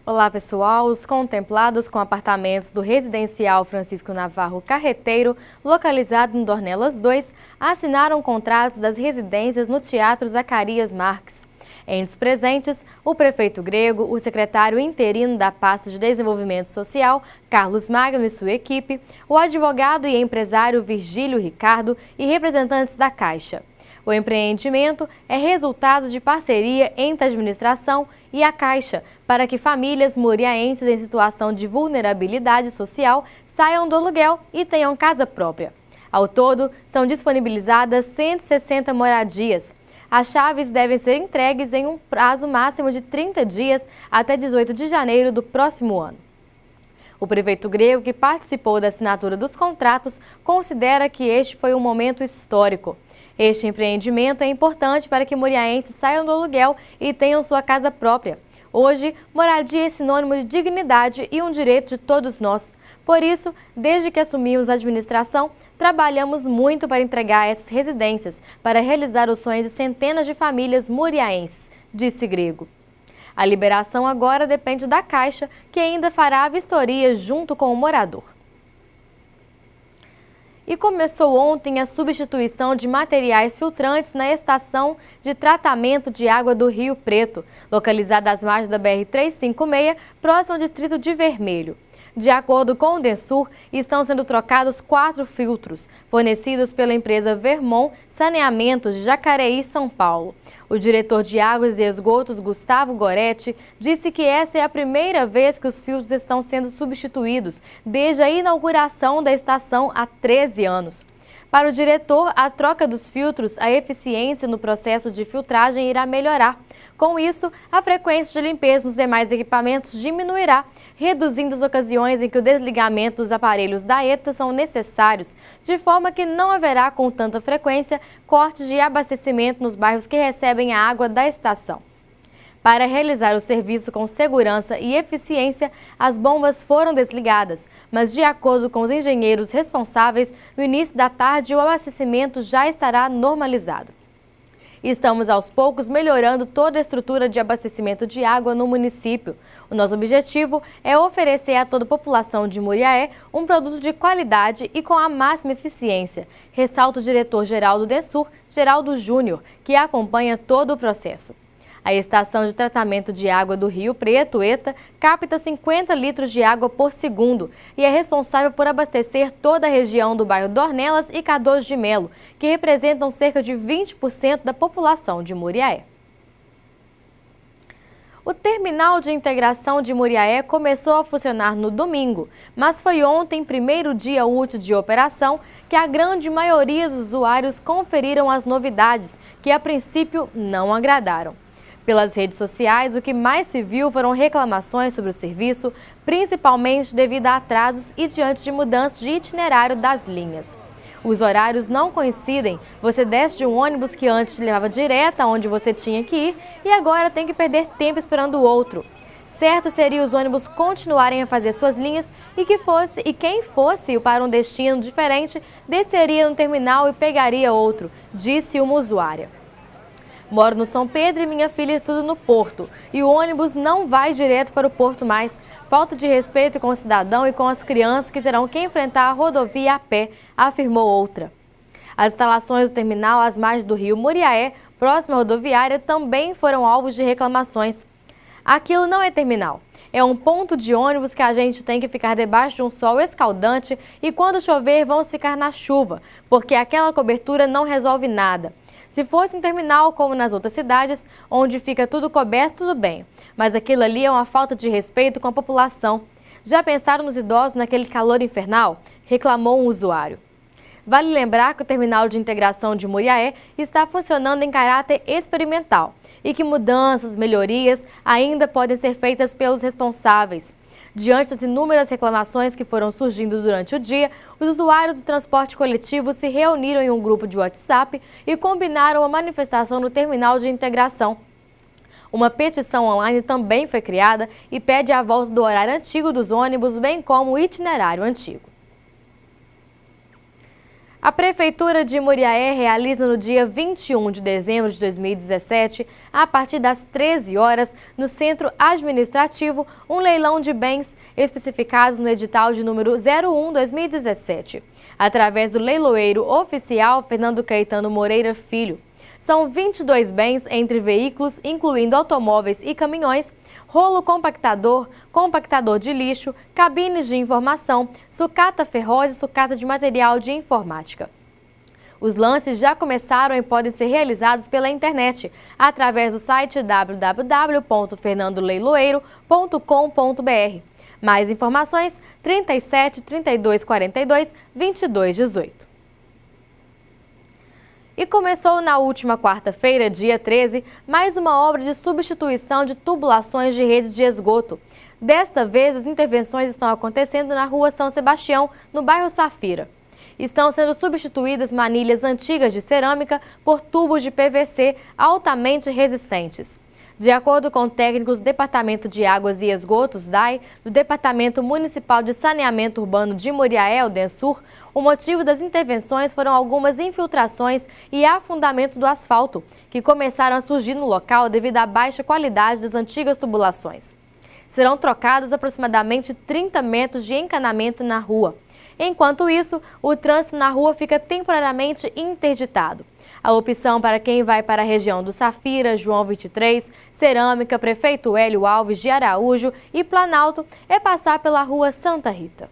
Olá pessoal, os contemplados com apartamentos do residencial Francisco Navarro Carreteiro, localizado no Dornelas 2, assinaram contratos das residências no Teatro Zacarias Marques. Entre os presentes, o prefeito Grego, o secretário interino da pasta de Desenvolvimento Social, Carlos Magno e sua equipe, o advogado e empresário Virgílio Ricardo e representantes da Caixa. O empreendimento é resultado de parceria entre a administração e a Caixa para que famílias moriaenses em situação de vulnerabilidade social saiam do aluguel e tenham casa própria. Ao todo, são disponibilizadas 160 moradias. As chaves devem ser entregues em um prazo máximo de 30 dias até 18 de janeiro do próximo ano. O prefeito Grego, que participou da assinatura dos contratos, considera que este foi um momento histórico. Este empreendimento é importante para que moriaenses saiam do aluguel e tenham sua casa própria. Hoje, moradia é sinônimo de dignidade e um direito de todos nós. Por isso, desde que assumimos a administração, trabalhamos muito para entregar essas residências, para realizar o sonho de centenas de famílias moriaenses, disse Grego. A liberação agora depende da Caixa, que ainda fará a vistoria junto com o morador. E começou ontem a substituição de materiais filtrantes na estação de tratamento de água do Rio Preto, localizada às margens da BR-356, próximo ao distrito de Vermelho. De acordo com o Densur, estão sendo trocados 4 filtros, fornecidos pela empresa Vermont Saneamentos de Jacareí, São Paulo. O diretor de Águas e Esgotos, Gustavo Goretti, disse que essa é a primeira vez que os filtros estão sendo substituídos desde a inauguração da estação há 13 anos. Para o diretor, a troca dos filtros, a eficiência no processo de filtragem irá melhorar. Com isso, a frequência de limpeza nos demais equipamentos diminuirá, reduzindo as ocasiões em que o desligamento dos aparelhos da ETA são necessários, de forma que não haverá com tanta frequência cortes de abastecimento nos bairros que recebem a água da estação. Para realizar o serviço com segurança e eficiência, as bombas foram desligadas, mas de acordo com os engenheiros responsáveis, no início da tarde o abastecimento já estará normalizado. Estamos aos poucos melhorando toda a estrutura de abastecimento de água no município. O nosso objetivo é oferecer a toda a população de Muriaé um produto de qualidade e com a máxima eficiência, ressalta o diretor-geral do Densur, Geraldo Júnior, que acompanha todo o processo. A estação de tratamento de água do Rio Preto, ETA, capta 50 litros de água por segundo e é responsável por abastecer toda a região do bairro Dornelas e Cardoso de Melo, que representam cerca de 20% da população de Muriaé. O terminal de integração de Muriaé começou a funcionar no domingo, mas foi ontem, primeiro dia útil de operação, que a grande maioria dos usuários conferiram as novidades, que a princípio não agradaram. Pelas redes sociais, o que mais se viu foram reclamações sobre o serviço, principalmente devido a atrasos e diante de mudanças de itinerário das linhas. Os horários não coincidem, você desce de um ônibus que antes te levava direto aonde você tinha que ir e agora tem que perder tempo esperando o outro. Certo seria os ônibus continuarem a fazer suas linhas e quem fosse para um destino diferente desceria no terminal e pegaria outro, disse uma usuária. Moro no São Pedro e minha filha estuda no Porto. E o ônibus não vai direto para o Porto mais. Falta de respeito com o cidadão e com as crianças que terão que enfrentar a rodovia a pé, afirmou outra. As instalações do terminal às margens do rio Muriaé, próxima à rodoviária, também foram alvos de reclamações. Aquilo não é terminal. É um ponto de ônibus que a gente tem que ficar debaixo de um sol escaldante e quando chover vamos ficar na chuva, porque aquela cobertura não resolve nada. Se fosse um terminal como nas outras cidades, onde fica tudo coberto, tudo bem. Mas aquilo ali é uma falta de respeito com a população. Já pensaram nos idosos naquele calor infernal? Reclamou um usuário. Vale lembrar que o terminal de integração de Muriaé está funcionando em caráter experimental e que mudanças, melhorias ainda podem ser feitas pelos responsáveis. Diante das inúmeras reclamações que foram surgindo durante o dia, os usuários do transporte coletivo se reuniram em um grupo de WhatsApp e combinaram uma manifestação no terminal de integração. Uma petição online também foi criada e pede a volta do horário antigo dos ônibus, bem como o itinerário antigo. A Prefeitura de Muriaé realiza no dia 21 de dezembro de 2017, a partir das 13 horas, no Centro Administrativo, um leilão de bens especificados no edital de número 01/2017, através do leiloeiro oficial Fernando Caetano Moreira Filho. São 22 bens entre veículos, incluindo automóveis e caminhões, rolo compactador, compactador de lixo, cabines de informação, sucata ferrosa e sucata de material de informática. Os lances já começaram e podem ser realizados pela internet, através do site www.fernandoleiloeiro.com.br. Mais informações 37 32 42 22 18. E começou na última quarta-feira, dia 13, mais uma obra de substituição de tubulações de rede de esgoto. Desta vez, as intervenções estão acontecendo na Rua São Sebastião, no bairro Safira. Estão sendo substituídas manilhas antigas de cerâmica por tubos de PVC altamente resistentes. De acordo com técnicos do Departamento de Águas e Esgotos, DAE, do Departamento Municipal de Saneamento Urbano de Muriaé, o DENSUR, o motivo das intervenções foram algumas infiltrações e afundamento do asfalto, que começaram a surgir no local devido à baixa qualidade das antigas tubulações. Serão trocados aproximadamente 30 metros de encanamento na rua. Enquanto isso, o trânsito na rua fica temporariamente interditado. A opção para quem vai para a região do Safira, João 23, Cerâmica, Prefeito Hélio Alves de Araújo e Planalto é passar pela Rua Santa Rita.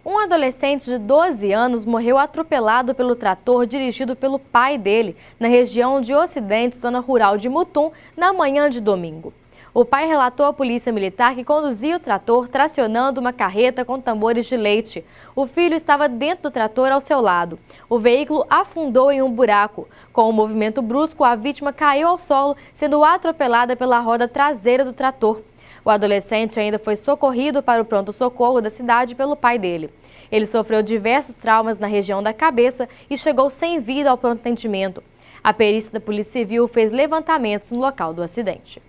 Um adolescente de 12 anos morreu atropelado pelo trator dirigido pelo pai dele, na região de Ocidente, zona rural de Mutum, na manhã de domingo. O pai relatou à polícia militar que conduzia o trator tracionando uma carreta com tambores de leite. O filho estava dentro do trator ao seu lado. O veículo afundou em um buraco. Com um movimento brusco, a vítima caiu ao solo, sendo atropelada pela roda traseira do trator. O adolescente ainda foi socorrido para o pronto-socorro da cidade pelo pai dele. Ele sofreu diversos traumas na região da cabeça e chegou sem vida ao pronto atendimento. A perícia da Polícia Civil fez levantamentos no local do acidente.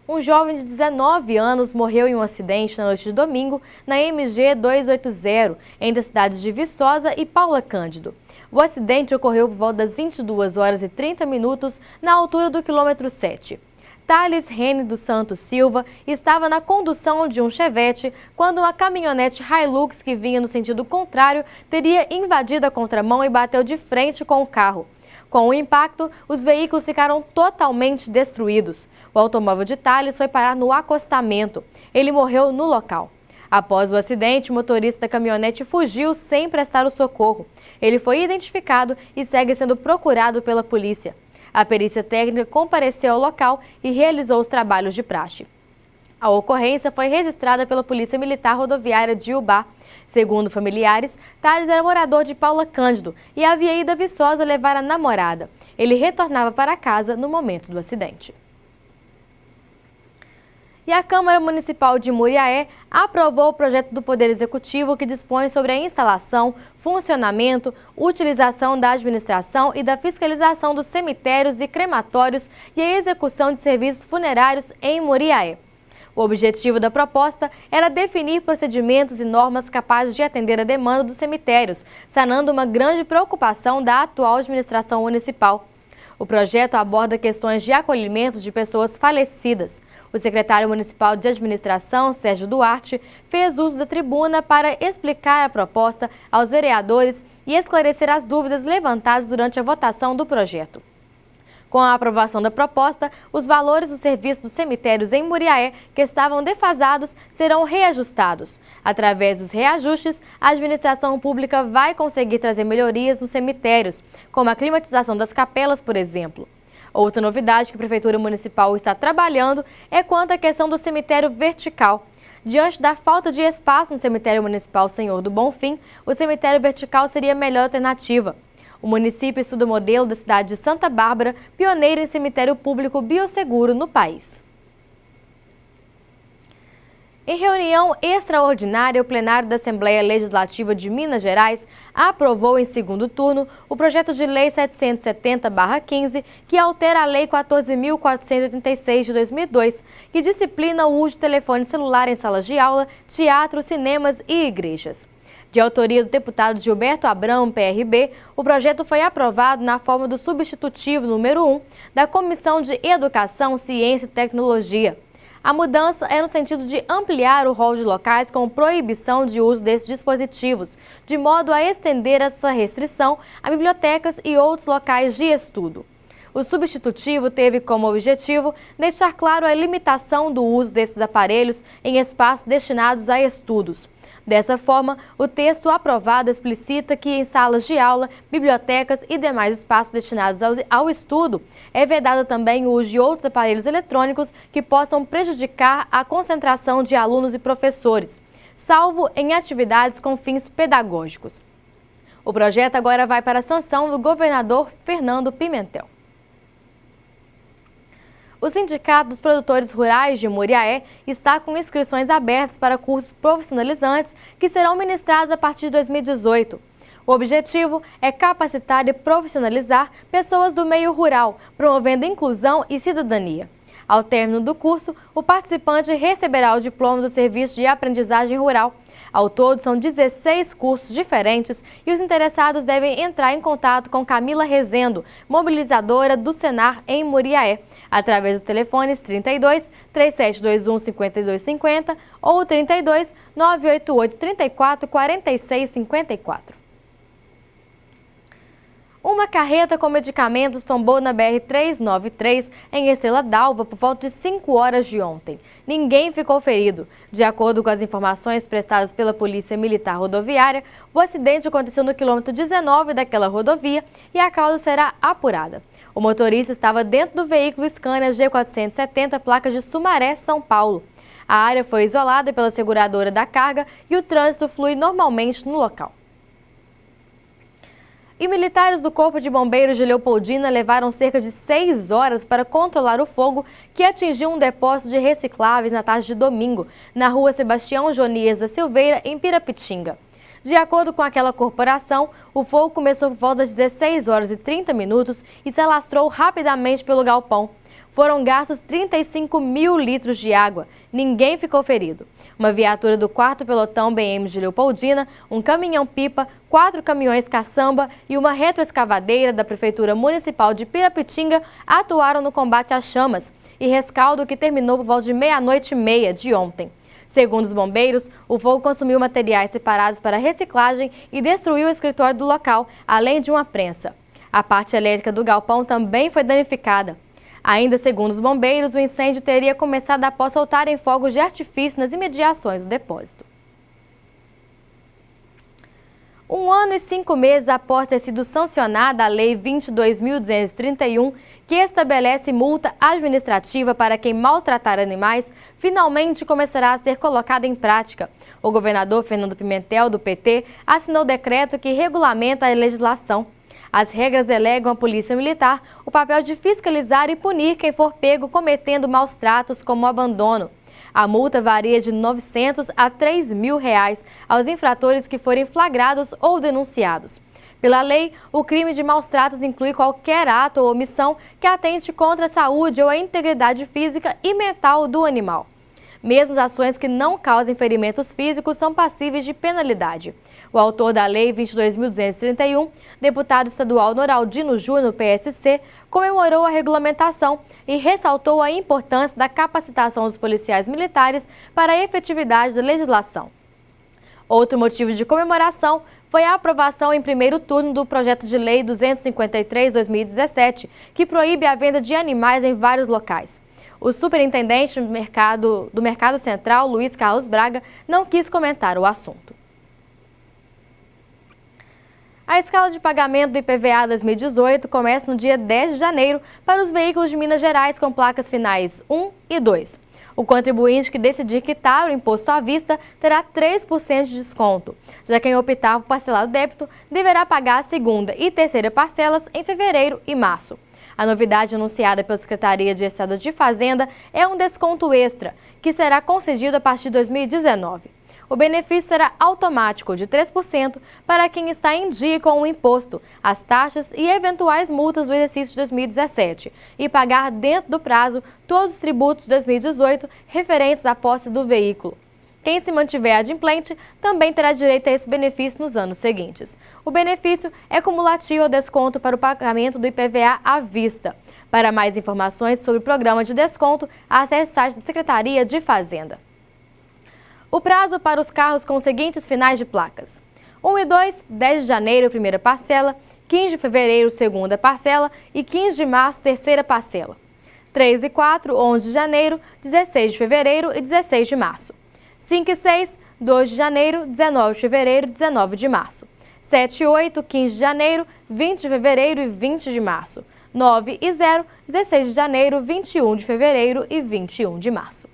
Um jovem de 19 anos morreu em um acidente na noite de domingo na MG 280, entre as cidades de Viçosa e Paula Cândido. O acidente ocorreu por volta das 22 horas e 30 minutos na altura do quilômetro 7. Thales Rene dos Santos Silva estava na condução de um Chevette quando uma caminhonete Hilux que vinha no sentido contrário teria invadido a contramão e bateu de frente com o carro. Com o impacto, os veículos ficaram totalmente destruídos. O automóvel de Thales foi parar no acostamento. Ele morreu no local. Após o acidente, o motorista da caminhonete fugiu sem prestar o socorro. Ele foi identificado e segue sendo procurado pela polícia. A perícia técnica compareceu ao local e realizou os trabalhos de praxe. A ocorrência foi registrada pela Polícia Militar Rodoviária de Ubá. Segundo familiares, Thales era morador de Paula Cândido e havia ido a Viçosa levar a namorada. Ele retornava para casa no momento do acidente. E a Câmara Municipal de Muriaé aprovou o projeto do Poder Executivo que dispõe sobre a instalação, funcionamento, utilização da administração e da fiscalização dos cemitérios e crematórios e a execução de serviços funerários em Muriaé. O objetivo da proposta era definir procedimentos e normas capazes de atender a demanda dos cemitérios, sanando uma grande preocupação da atual administração municipal. O projeto aborda questões de acolhimento de pessoas falecidas. O secretário municipal de administração, Sérgio Duarte, fez uso da tribuna para explicar a proposta aos vereadores e esclarecer as dúvidas levantadas durante a votação do projeto. Com a aprovação da proposta, os valores do serviço dos cemitérios em Muriaé, que estavam defasados, serão reajustados. Através dos reajustes, a administração pública vai conseguir trazer melhorias nos cemitérios, como a climatização das capelas, por exemplo. Outra novidade que a Prefeitura Municipal está trabalhando é quanto à questão do cemitério vertical. Diante da falta de espaço no cemitério municipal Senhor do Bonfim, o cemitério vertical seria a melhor alternativa. O município estuda o modelo da cidade de Santa Bárbara, pioneira em cemitério público biosseguro no país. Em reunião extraordinária, o plenário da Assembleia Legislativa de Minas Gerais aprovou em segundo turno o projeto de lei 770/15, que altera a Lei 14.486 de 2002, que disciplina o uso de telefone celular em salas de aula, teatros, cinemas e igrejas. De autoria do deputado Gilberto Abrão, PRB, o projeto foi aprovado na forma do substitutivo número 1 da Comissão de Educação, Ciência e Tecnologia. A mudança é no sentido de ampliar o rol de locais com proibição de uso desses dispositivos, de modo a estender essa restrição a bibliotecas e outros locais de estudo. O substitutivo teve como objetivo deixar claro a limitação do uso desses aparelhos em espaços destinados a estudos. Dessa forma, o texto aprovado explicita que em salas de aula, bibliotecas e demais espaços destinados ao estudo, é vedado também o uso de outros aparelhos eletrônicos que possam prejudicar a concentração de alunos e professores, salvo em atividades com fins pedagógicos. O projeto agora vai para a sanção do governador Fernando Pimentel. O Sindicato dos Produtores Rurais de Muriaé está com inscrições abertas para cursos profissionalizantes que serão ministrados a partir de 2018. O objetivo é capacitar e profissionalizar pessoas do meio rural, promovendo inclusão e cidadania. Ao término do curso, o participante receberá o diploma do Serviço de Aprendizagem Rural. Ao todo, são 16 cursos diferentes e os interessados devem entrar em contato com Camila Rezendo, mobilizadora do Senar em Muriaé, através dos telefones 32 3721 5250 ou 32 988 34 46 54. Uma carreta com medicamentos tombou na BR-393 em Estrela d'Alva por volta de 5 horas de ontem. Ninguém ficou ferido. De acordo com as informações prestadas pela Polícia Militar Rodoviária, o acidente aconteceu no quilômetro 19 daquela rodovia e a causa será apurada. O motorista estava dentro do veículo Scania G470, placas de Sumaré, São Paulo. A área foi isolada pela seguradora da carga e o trânsito flui normalmente no local. E militares do Corpo de Bombeiros de Leopoldina levaram cerca de 6 horas para controlar o fogo que atingiu um depósito de recicláveis na tarde de domingo, na rua Sebastião Jonias da Silveira, em Pirapitinga. De acordo com aquela corporação, o fogo começou por volta das 16 horas e 30 minutos e se alastrou rapidamente pelo galpão. Foram gastos 35 mil litros de água. Ninguém ficou ferido. Uma viatura do 4º Pelotão BM de Leopoldina, um caminhão-pipa, 4 caminhões caçamba e uma retroescavadeira da Prefeitura Municipal de Pirapitinga atuaram no combate às chamas e rescaldo que terminou por volta de 00:30 de ontem. Segundo os bombeiros, o fogo consumiu materiais separados para reciclagem e destruiu o escritório do local, além de uma prensa. A parte elétrica do galpão também foi danificada. Ainda segundo os bombeiros, o incêndio teria começado após soltarem fogos de artifício nas imediações do depósito. 1 ano e 5 meses após ter sido sancionada a Lei 22.231, que estabelece multa administrativa para quem maltratar animais, finalmente começará a ser colocada em prática. O governador Fernando Pimentel, do PT, assinou o decreto que regulamenta a legislação. As regras delegam à Polícia Militar o papel de fiscalizar e punir quem for pego cometendo maus tratos como abandono. A multa varia de R$ 900 a R$ 3.000 aos infratores que forem flagrados ou denunciados. Pela lei, o crime de maus tratos inclui qualquer ato ou omissão que atente contra a saúde ou a integridade física e mental do animal. Mesmo as ações que não causem ferimentos físicos são passíveis de penalidade. O autor da Lei 22.231, deputado estadual Noraldino Júnior, PSC, comemorou a regulamentação e ressaltou a importância da capacitação dos policiais militares para a efetividade da legislação. Outro motivo de comemoração foi a aprovação em primeiro turno do projeto de lei 253/2017, que proíbe a venda de animais em vários locais. O superintendente do Mercado Central, Luiz Carlos Braga, não quis comentar o assunto. A escala de pagamento do IPVA 2018 começa no dia 10 de janeiro para os veículos de Minas Gerais com placas finais 1 e 2. O contribuinte que decidir quitar o imposto à vista terá 3% de desconto. Já quem optar por parcelar o débito deverá pagar a segunda e terceira parcelas em fevereiro e março. A novidade anunciada pela Secretaria de Estado de Fazenda é um desconto extra, que será concedido a partir de 2019. O benefício será automático de 3% para quem está em dia com o imposto, as taxas e eventuais multas do exercício de 2017 e pagar dentro do prazo todos os tributos de 2018 referentes à posse do veículo. Quem se mantiver adimplente também terá direito a esse benefício nos anos seguintes. O benefício é cumulativo ao desconto para o pagamento do IPVA à vista. Para mais informações sobre o programa de desconto, acesse o site da Secretaria de Fazenda. O prazo para os carros com os seguintes finais de placas: 1 e 2, 10 de janeiro, primeira parcela, 15 de fevereiro, segunda parcela e 15 de março, terceira parcela. 3 e 4, 11 de janeiro, 16 de fevereiro e 16 de março. 5 e 6, 2 de janeiro, 19 de fevereiro e 19 de março. 7 e 8, 15 de janeiro, 20 de fevereiro e 20 de março. 9 e 0, 16 de janeiro, 21 de fevereiro e 21 de março.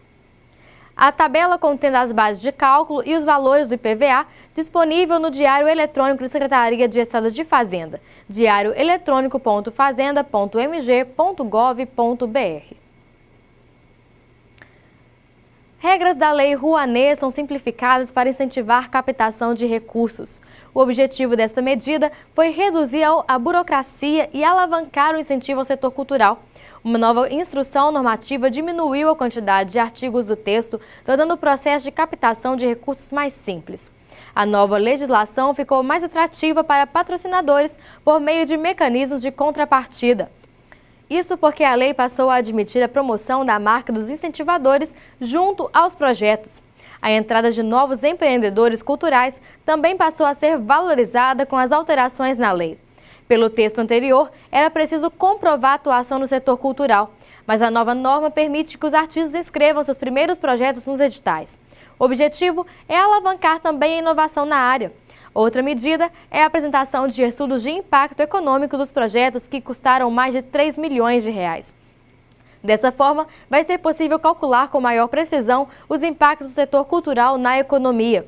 A tabela contendo as bases de cálculo e os valores do IPVA disponível no Diário Eletrônico da Secretaria de Estado de Fazenda, diarioeletrônico.fazenda.mg.gov.br. Regras da Lei Rouanet são simplificadas para incentivar a captação de recursos. O objetivo desta medida foi reduzir a burocracia e alavancar o incentivo ao setor cultural. Uma nova instrução normativa diminuiu a quantidade de artigos do texto, tornando o processo de captação de recursos mais simples. A nova legislação ficou mais atrativa para patrocinadores por meio de mecanismos de contrapartida. Isso porque a lei passou a admitir a promoção da marca dos incentivadores junto aos projetos. A entrada de novos empreendedores culturais também passou a ser valorizada com as alterações na lei. Pelo texto anterior, era preciso comprovar a atuação no setor cultural, mas a nova norma permite que os artistas inscrevam seus primeiros projetos nos editais. O objetivo é alavancar também a inovação na área. Outra medida é a apresentação de estudos de impacto econômico dos projetos que custaram mais de 3 milhões de reais. Dessa forma, vai ser possível calcular com maior precisão os impactos do setor cultural na economia.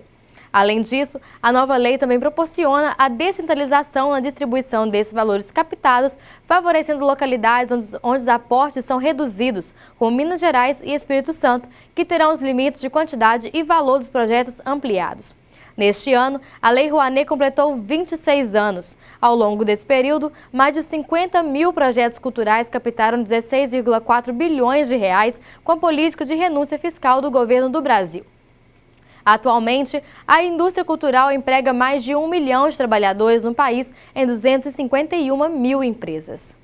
Além disso, a nova lei também proporciona a descentralização na distribuição desses valores captados, favorecendo localidades onde os aportes são reduzidos, como Minas Gerais e Espírito Santo, que terão os limites de quantidade e valor dos projetos ampliados. Neste ano, a Lei Rouanet completou 26 anos. Ao longo desse período, mais de 50 mil projetos culturais captaram 16,4 bilhões de reais com a política de renúncia fiscal do governo do Brasil. Atualmente, a indústria cultural emprega mais de 1 milhão de trabalhadores no país em 251 mil empresas.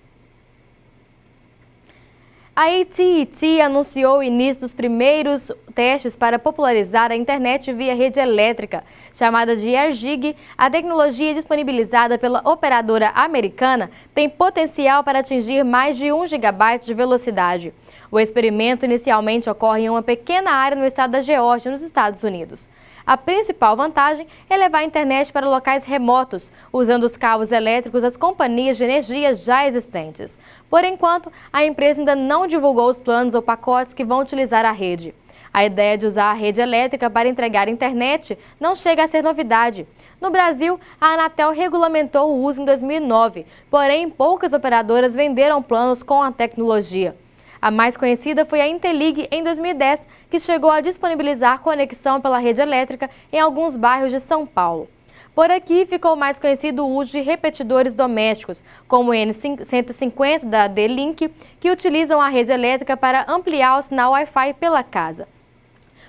A AT&T anunciou o início dos primeiros testes para popularizar a internet via rede elétrica. Chamada de AirGig, a tecnologia disponibilizada pela operadora americana tem potencial para atingir mais de 1 GB de velocidade. O experimento inicialmente ocorre em uma pequena área no estado da Geórgia, nos Estados Unidos. A principal vantagem é levar a internet para locais remotos, usando os cabos elétricos das companhias de energia já existentes. Por enquanto, a empresa ainda não divulgou os planos ou pacotes que vão utilizar a rede. A ideia de usar a rede elétrica para entregar internet não chega a ser novidade. No Brasil, a Anatel regulamentou o uso em 2009, porém poucas operadoras venderam planos com a tecnologia. A mais conhecida foi a Intelig em 2010, que chegou a disponibilizar conexão pela rede elétrica em alguns bairros de São Paulo. Por aqui ficou mais conhecido o uso de repetidores domésticos, como o N150 da D-Link, que utilizam a rede elétrica para ampliar o sinal Wi-Fi pela casa.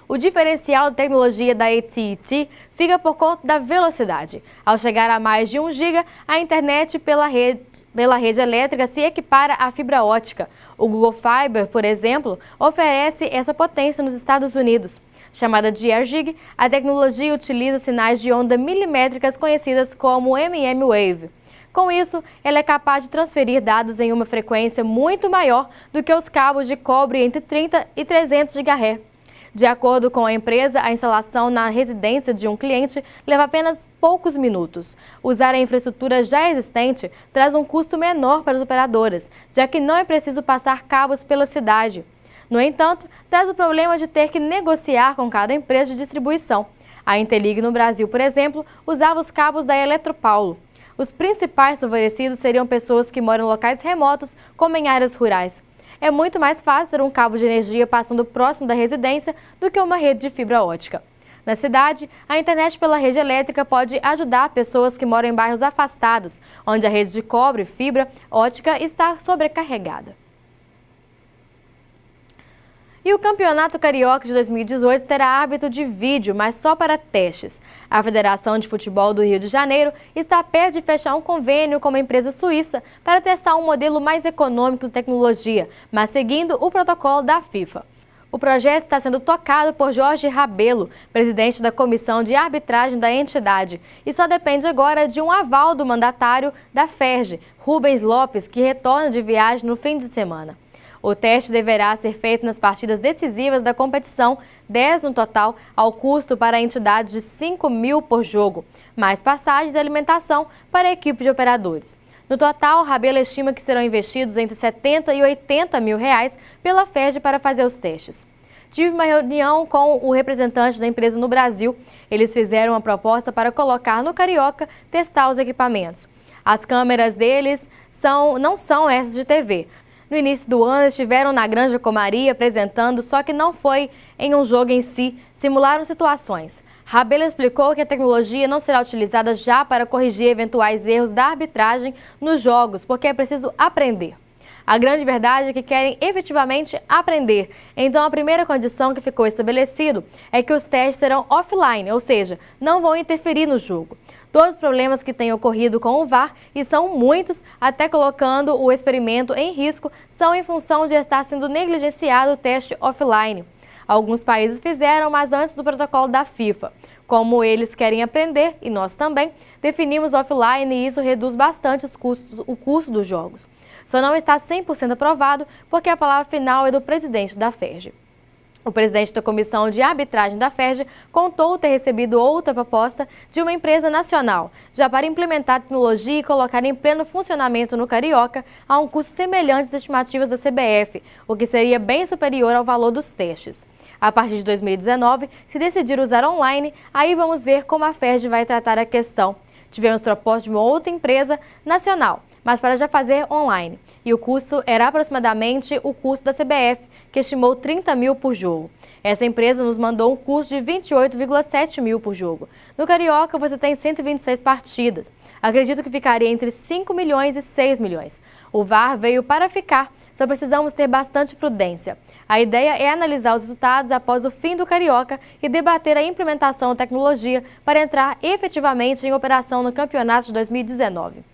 O diferencial da tecnologia da AT&T fica por conta da velocidade. Ao chegar a mais de 1 GB, a internet pela rede elétrica se equipara à fibra ótica. O Google Fiber, por exemplo, oferece essa potência nos Estados Unidos. Chamada de AirGig, a tecnologia utiliza sinais de onda milimétricas conhecidas como mmWave. Com isso, ela é capaz de transferir dados em uma frequência muito maior do que os cabos de cobre entre 30 e 300 GHz. De acordo com a empresa, a instalação na residência de um cliente leva apenas poucos minutos. Usar a infraestrutura já existente traz um custo menor para as operadoras, já que não é preciso passar cabos pela cidade. No entanto, traz o problema de ter que negociar com cada empresa de distribuição. A Intelig no Brasil, por exemplo, usava os cabos da Eletropaulo. Os principais favorecidos seriam pessoas que moram em locais remotos, como em áreas rurais. É muito mais fácil ter um cabo de energia passando próximo da residência do que uma rede de fibra ótica. Na cidade, a internet pela rede elétrica pode ajudar pessoas que moram em bairros afastados, onde a rede de cobre e fibra ótica está sobrecarregada. E o Campeonato Carioca de 2018 terá árbitro de vídeo, mas só para testes. A Federação de Futebol do Rio de Janeiro está perto de fechar um convênio com uma empresa suíça para testar um modelo mais econômico de tecnologia, mas seguindo o protocolo da FIFA. O projeto está sendo tocado por Jorge Rabelo, presidente da comissão de arbitragem da entidade, e só depende agora de um aval do mandatário da FERJ, Rubens Lopes, que retorna de viagem no fim de semana. O teste deverá ser feito nas partidas decisivas da competição, 10 no total, ao custo para a entidade de 5 mil por jogo, mais passagens e alimentação para a equipe de operadores. No total, Rabelo estima que serão investidos entre 70 e 80 mil reais pela FERJ para fazer os testes. Tive uma reunião com o representante da empresa no Brasil. Eles fizeram uma proposta para colocar no Carioca testar os equipamentos. As câmeras deles não são essas de TV. No início do ano, estiveram na Granja Comaria apresentando, só que não foi em um jogo em si, simularam situações. Rabelo explicou que a tecnologia não será utilizada já para corrigir eventuais erros da arbitragem nos jogos, porque é preciso aprender. A grande verdade é que querem efetivamente aprender. Então, a primeira condição que ficou estabelecido é que os testes serão offline, ou seja, não vão interferir no jogo. Todos os problemas que têm ocorrido com o VAR, e são muitos, até colocando o experimento em risco, são em função de estar sendo negligenciado o teste offline. Alguns países fizeram, mas antes do protocolo da FIFA. Como eles querem aprender, e nós também, definimos offline e isso reduz bastante o custo dos jogos. Só não está 100% aprovado porque a palavra final é do presidente da FERJ. O presidente da Comissão de Arbitragem da FERJ contou ter recebido outra proposta de uma empresa nacional, já para implementar a tecnologia e colocar em pleno funcionamento no Carioca a um custo semelhante às estimativas da CBF, o que seria bem superior ao valor dos testes. A partir de 2019, se decidir usar online, aí vamos ver como a FERJ vai tratar a questão. Tivemos proposta de uma outra empresa nacional, mas para já fazer online. E o custo era aproximadamente o custo da CBF, que estimou 30 mil por jogo. Essa empresa nos mandou um custo de 28,7 mil por jogo. No Carioca você tem 126 partidas. Acredito que ficaria entre 5 milhões e 6 milhões. O VAR veio para ficar, só precisamos ter bastante prudência. A ideia é analisar os resultados após o fim do Carioca e debater a implementação da tecnologia para entrar efetivamente em operação no campeonato de 2019.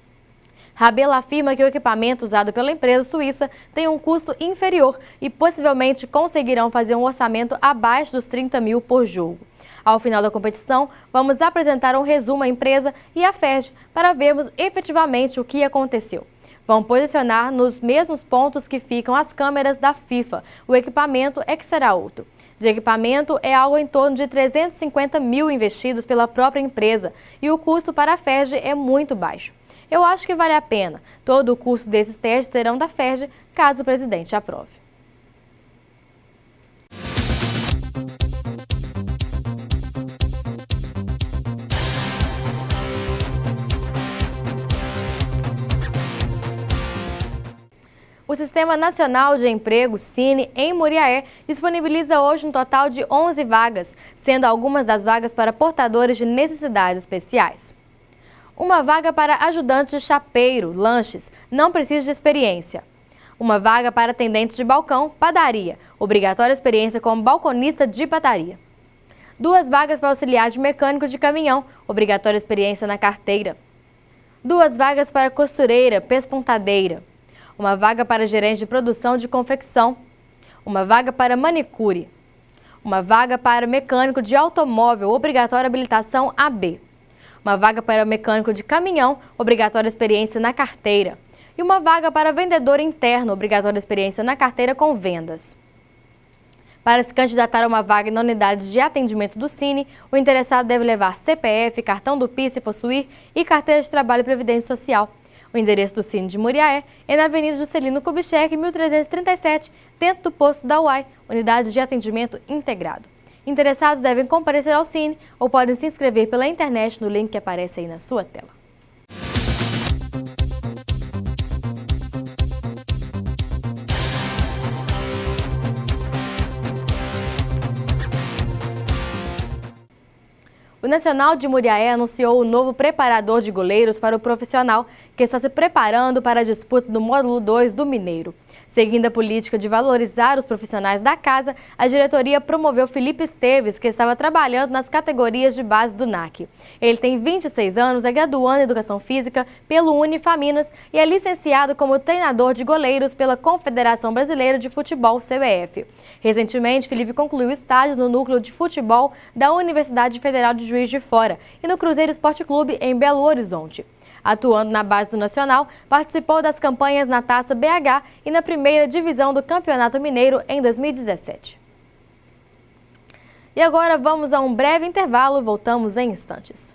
Rabelo afirma que o equipamento usado pela empresa suíça tem um custo inferior e possivelmente conseguirão fazer um orçamento abaixo dos 30 mil por jogo. Ao final da competição, vamos apresentar um resumo à empresa e à FERJ para vermos efetivamente o que aconteceu. Vão posicionar nos mesmos pontos que ficam as câmeras da FIFA. O equipamento é que será outro. De equipamento é algo em torno de 350 mil investidos pela própria empresa e o custo para a FERJ é muito baixo. Eu acho que vale a pena. Todo o custo desses testes serão da FERJ, caso o presidente aprove. O Sistema Nacional de Emprego, SINE, em Muriaé, disponibiliza hoje um total de 11 vagas, sendo algumas das vagas para portadores de necessidades especiais. Uma vaga para ajudante de chapeiro, lanches, não precisa de experiência. Uma vaga para atendente de balcão, padaria, obrigatória experiência como balconista de padaria. 2 vagas para auxiliar de mecânico de caminhão, obrigatória experiência na carteira. 2 vagas para costureira, pespontadeira. Uma vaga para gerente de produção de confecção. Uma vaga para manicure. Uma vaga para mecânico de automóvel, obrigatória habilitação AB. Uma vaga para mecânico de caminhão, obrigatória experiência na carteira. E uma vaga para vendedor interno, obrigatória experiência na carteira com vendas. Para se candidatar a uma vaga na unidade de atendimento do SINE, o interessado deve levar CPF, cartão do PIS se possuir e carteira de trabalho e previdência social. O endereço do SINE de Muriaé é na Avenida Juscelino Kubitschek, 1337, dentro do posto da UAI, unidade de atendimento integrado. Interessados devem comparecer ao SINE ou podem se inscrever pela internet no link que aparece aí na sua tela. O Nacional de Muriaé anunciou o novo preparador de goleiros para o profissional, que está se preparando para a disputa do Módulo 2 do Mineiro. Seguindo a política de valorizar os profissionais da casa, a diretoria promoveu Felipe Esteves, que estava trabalhando nas categorias de base do NAC. Ele tem 26 anos, é graduando em Educação Física pelo Unifaminas e é licenciado como treinador de goleiros pela Confederação Brasileira de Futebol, CBF. Recentemente, Felipe concluiu estágios no Núcleo de Futebol da Universidade Federal de Juiz de Fora e no Cruzeiro Esporte Clube, em Belo Horizonte. Atuando na base do Nacional, participou das campanhas na Taça BH e na primeira divisão do Campeonato Mineiro em 2017. E agora vamos a um breve intervalo, voltamos em instantes.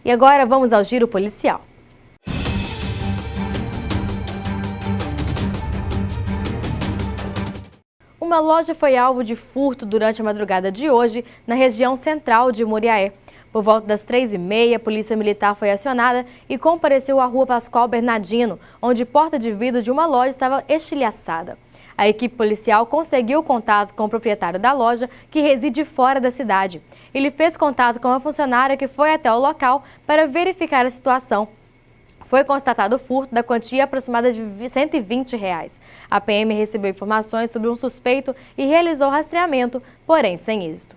E agora vamos ao giro policial. Uma loja foi alvo de furto durante a madrugada de hoje na região central de Muriaé. Por volta das 3h30, a polícia militar foi acionada e compareceu à rua Pascoal Bernardino, onde a porta de vidro de uma loja estava estilhaçada. A equipe policial conseguiu contato com o proprietário da loja, que reside fora da cidade. Ele fez contato com uma funcionária que foi até o local para verificar a situação. Foi constatado o furto da quantia aproximada de R$ 120. A PM recebeu informações sobre um suspeito e realizou rastreamento, porém sem êxito.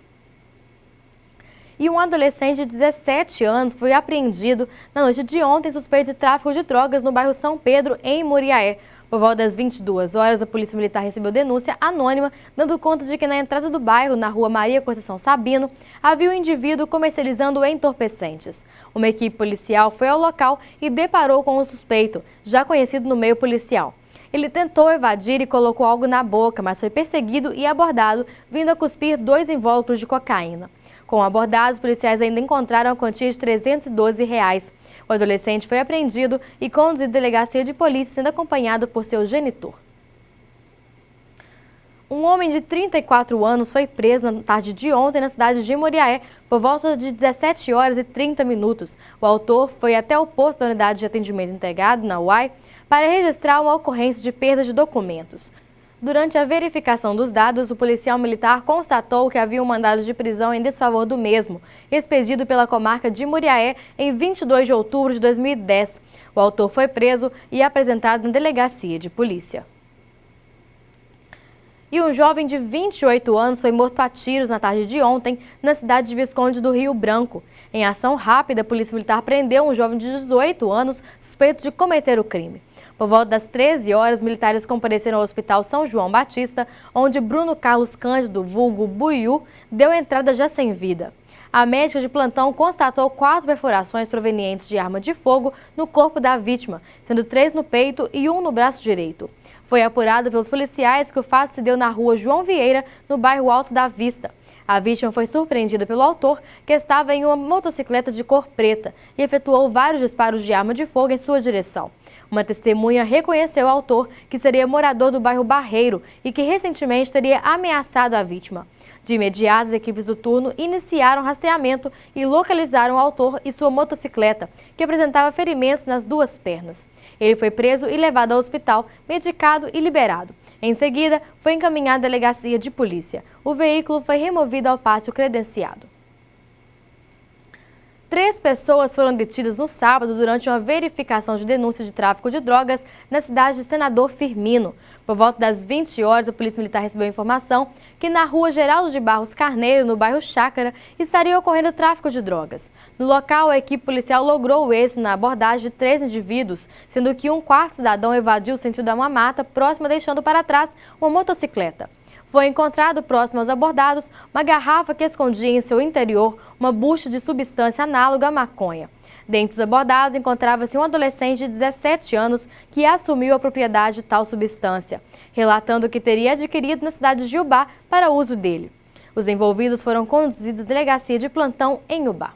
E um adolescente de 17 anos foi apreendido na noite de ontem suspeito de tráfico de drogas no bairro São Pedro, em Muriaé. Por volta das 22 horas, a Polícia Militar recebeu denúncia anônima, dando conta de que na entrada do bairro, na rua Maria Conceição Sabino, havia um indivíduo comercializando entorpecentes. Uma equipe policial foi ao local e deparou com o suspeito, já conhecido no meio policial. Ele tentou evadir e colocou algo na boca, mas foi perseguido e abordado, vindo a cuspir 2 invólucros de cocaína. Com abordados, os policiais ainda encontraram a quantia de R$ 312. O adolescente foi apreendido e conduzido à delegacia de polícia, sendo acompanhado por seu genitor. Um homem de 34 anos foi preso na tarde de ontem na cidade de Muriaé por volta de 17h30. O autor foi até o posto da unidade de atendimento integrado, na UAI, para registrar uma ocorrência de perda de documentos. Durante a verificação dos dados, o policial militar constatou que havia um mandado de prisão em desfavor do mesmo, expedido pela comarca de Muriaé em 22 de outubro de 2010. O autor foi preso e apresentado na delegacia de polícia. E um jovem de 28 anos foi morto a tiros na tarde de ontem, na cidade de Visconde do Rio Branco. Em ação rápida, a Polícia Militar prendeu um jovem de 18 anos suspeito de cometer o crime. Por volta das 13 horas, militares compareceram ao Hospital São João Batista, onde Bruno Carlos Cândido, vulgo Buiú, deu entrada já sem vida. A médica de plantão constatou 4 perfurações provenientes de arma de fogo no corpo da vítima, sendo 3 no peito e 1 no braço direito. Foi apurado pelos policiais que o fato se deu na rua João Vieira, no bairro Alto da Vista. A vítima foi surpreendida pelo autor, que estava em uma motocicleta de cor preta, e efetuou vários disparos de arma de fogo em sua direção. Uma testemunha reconheceu o autor, que seria morador do bairro Barreiro e que recentemente teria ameaçado a vítima. De imediato, as equipes do turno iniciaram rastreamento e localizaram o autor e sua motocicleta, que apresentava ferimentos nas 2 pernas. Ele foi preso e levado ao hospital, medicado e liberado. Em seguida, foi encaminhado à delegacia de polícia. O veículo foi removido ao pátio credenciado. 3 pessoas foram detidas no sábado durante uma verificação de denúncia de tráfico de drogas na cidade de Senador Firmino. Por volta das 20 horas, a Polícia Militar recebeu informação que na rua Geraldo de Barros Carneiro, no bairro Chácara, estaria ocorrendo tráfico de drogas. No local, a equipe policial logrou o êxito na abordagem de 3 indivíduos, sendo que um quarto cidadão evadiu o sentido a uma mata próxima, deixando para trás uma motocicleta. Foi encontrado próximo aos abordados uma garrafa que escondia em seu interior uma bucha de substância análoga à maconha. Dentre os abordados encontrava-se um adolescente de 17 anos que assumiu a propriedade de tal substância, relatando que teria adquirido na cidade de Ubá para uso dele. Os envolvidos foram conduzidos à delegacia de plantão em Ubá.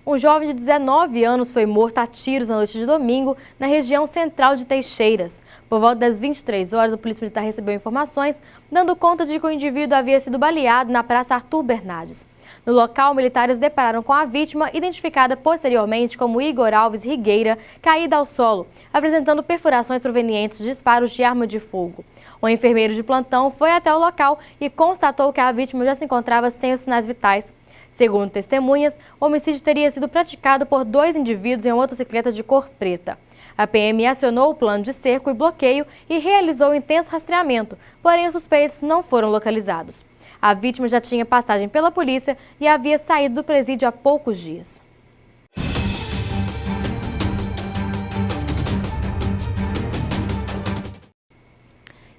Um jovem de 19 anos foi morto a tiros na noite de domingo na região central de Teixeiras. Por volta das 23 horas, a Polícia Militar recebeu informações dando conta de que o indivíduo havia sido baleado na Praça Arthur Bernardes. No local, militares depararam com a vítima, identificada posteriormente como Igor Alves Rigueira, caída ao solo, apresentando perfurações provenientes de disparos de arma de fogo. O enfermeiro de plantão foi até o local e constatou que a vítima já se encontrava sem os sinais vitais. Segundo testemunhas, o homicídio teria sido praticado por 2 indivíduos em uma motocicleta de cor preta. A PM acionou o plano de cerco e bloqueio e realizou um intenso rastreamento, porém os suspeitos não foram localizados. A vítima já tinha passagem pela polícia e havia saído do presídio há poucos dias.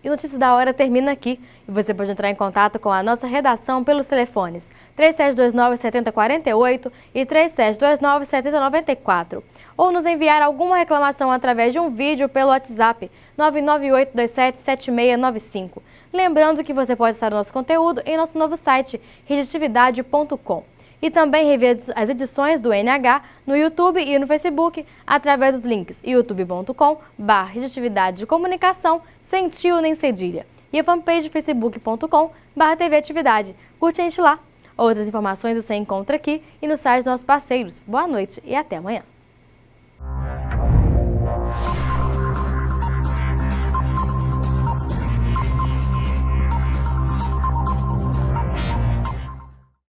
E Notícias da Hora termina aqui. E você pode entrar em contato com a nossa redação pelos telefones 3729-7048 e 3729-7094. Ou nos enviar alguma reclamação através de um vídeo pelo WhatsApp 998277695. Lembrando que você pode acessar o nosso conteúdo em nosso novo site, reditividade.com. E também rever as edições do NH no YouTube e no Facebook através dos links youtube.com/reditividade de comunicação, sem tio nem cedilha, e a fanpage facebook.com/TV Atividade. Curte a gente lá. Outras informações você encontra aqui e no site dos nossos parceiros. Boa noite e até amanhã.